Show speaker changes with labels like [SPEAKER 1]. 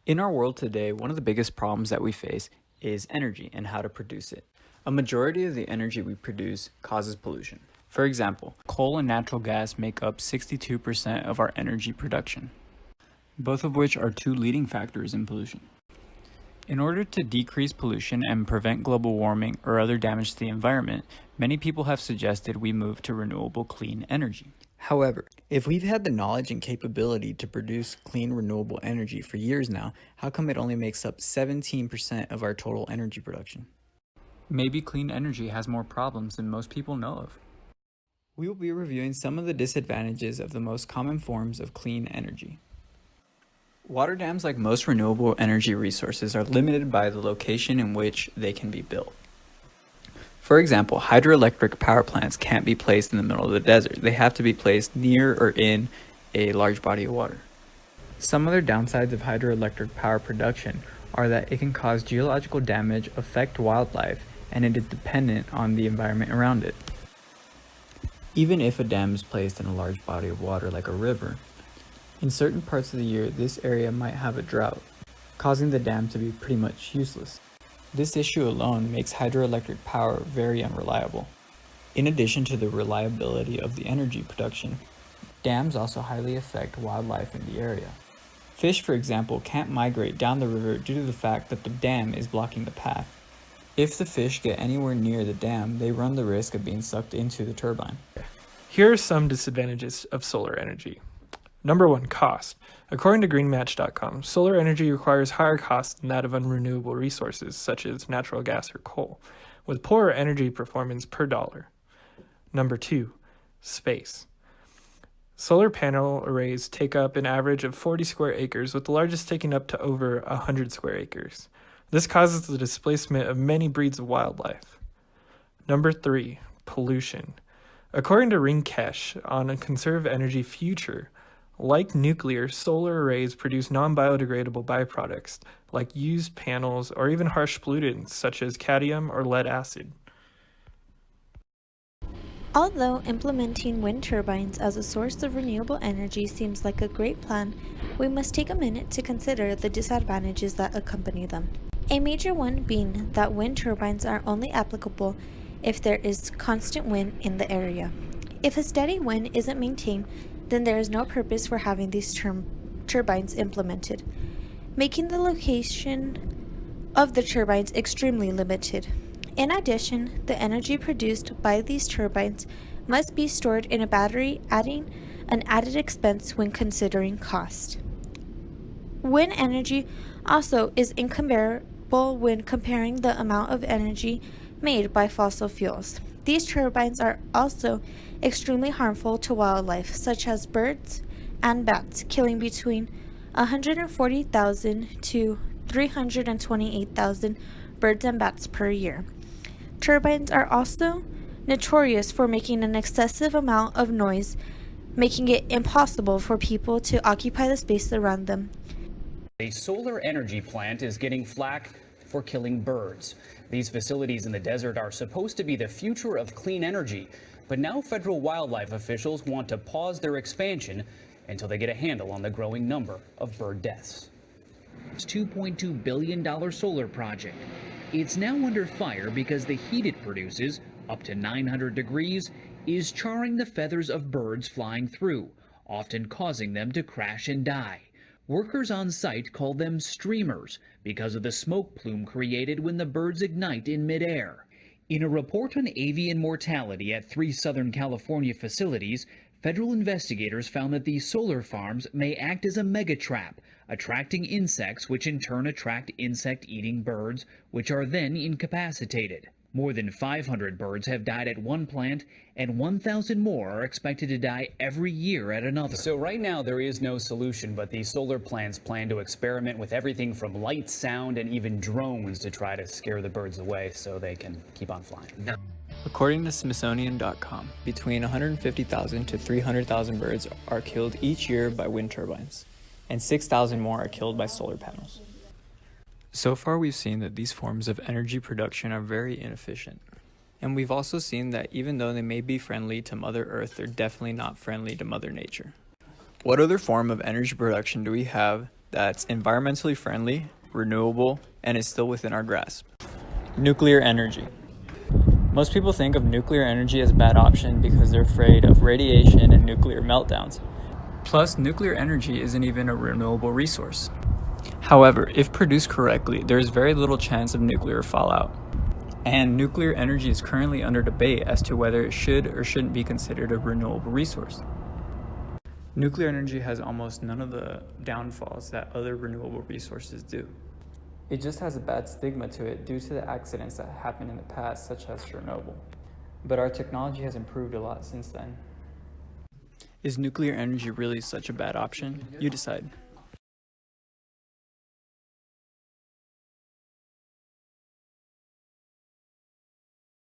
[SPEAKER 1] In our world today, one of the biggest problems that we face is energy and how to produce it. A majority of the energy we produce causes pollution. For example, coal and natural gas make up 62% of our energy production, both of which are two leading factors in pollution. In order to decrease pollution and prevent global warming or other damage to the environment, many people have suggested we move to renewable clean energy. However, if we've had the knowledge and capability to produce clean renewable energy for years now, how come it only makes up 17% of our total energy production? Maybe clean energy has more problems than most people know of. We will be reviewing some of the disadvantages of the most common forms of clean energy. Water dams, like most renewable energy resources, are limited by the location in which they can be built. For example, hydroelectric power plants can't be placed in the middle of the desert. They have to be placed near or in a large body of water. Some other downsides of hydroelectric power production are that it can cause geological damage, affect wildlife, and it is dependent on the environment around it. Even if a dam is placed in a large body of water like a river, in certain parts of the year this area might have a drought, causing the dam to be pretty much useless. This issue alone makes hydroelectric power very unreliable. In addition to the reliability of the energy production, dams also highly affect wildlife in the area. Fish, for example, can't migrate down the river due to the fact that the dam is blocking the path. If the fish get anywhere near the dam, they run the risk of being sucked into the turbine.
[SPEAKER 2] Here are some disadvantages of solar energy. Number 1, cost. According to greenmatch.com, solar energy requires higher costs than that of unrenewable resources such as natural gas or coal, with poorer energy performance per dollar. Number 2, space. Solar panel arrays take up an average of 40 square acres, with the largest taking up to over 100 square acres. This causes the displacement of many breeds of wildlife. Number 3, pollution. According to Rinkesh on a Conserve Energy Future, like nuclear, solar arrays produce non-biodegradable byproducts like used panels or even harsh pollutants such as cadmium or lead acid.
[SPEAKER 3] Although implementing wind turbines as a source of renewable energy seems like a great plan, we must take a minute to consider the disadvantages that accompany them. A major one being that wind turbines are only applicable if there is constant wind in the area. If a steady wind isn't maintained, then there is no purpose for having these turbines implemented, making the location of the turbines extremely limited. In addition, the energy produced by these turbines must be stored in a battery, adding an added expense when considering cost. Wind energy also is incomparable when comparing the amount of energy made by fossil fuels. These turbines are also extremely harmful to wildlife, such as birds and bats, killing between 140,000 to 328,000 birds and bats per year. Turbines are also notorious for making an excessive amount of noise, making it impossible for people to occupy the space around them.
[SPEAKER 4] A solar energy plant is getting flack for killing birds. These facilities in the desert are supposed to be the future of clean energy, but now federal wildlife officials want to pause their expansion until they get a handle on the growing number of bird deaths.
[SPEAKER 5] It's $2.2 billion solar project. It's now under fire because the heat it produces, up to 900 degrees, is charring the feathers of birds flying through, often causing them to crash and die. Workers on site call them streamers because of the smoke plume created when the birds ignite in midair. In a report on avian mortality at 3 Southern California facilities, federal investigators found that these solar farms may act as a mega-trap, attracting insects which in turn attract insect-eating birds, which are then incapacitated. More than 500 birds have died at one plant, and 1,000 more are expected to die every year at another.
[SPEAKER 4] So right now there is no solution, but these solar plants plan to experiment with everything from light, sound, and even drones to try to scare the birds away so they can keep on flying.
[SPEAKER 1] According to Smithsonian.com, between 150,000 to 300,000 birds are killed each year by wind turbines, and 6,000 more are killed by solar panels. So far, we've seen that these forms of energy production are very inefficient. And we've also seen that even though they may be friendly to Mother Earth, they're definitely not friendly to Mother Nature. What other form of energy production do we have that's environmentally friendly, renewable, and is still within our grasp. Nuclear energy. Most people think of nuclear energy as a bad option because they're afraid of radiation and nuclear meltdowns. Plus, nuclear energy isn't even a renewable resource. However, if produced correctly, there is very little chance of nuclear fallout. And nuclear energy is currently under debate as to whether it should or shouldn't be considered a renewable resource. Nuclear energy has almost none of the downfalls that other renewable resources do. It just has a bad stigma to it due to the accidents that happened in the past, such as Chernobyl. But our technology has improved a lot since then. Is nuclear energy really such a bad option? You decide.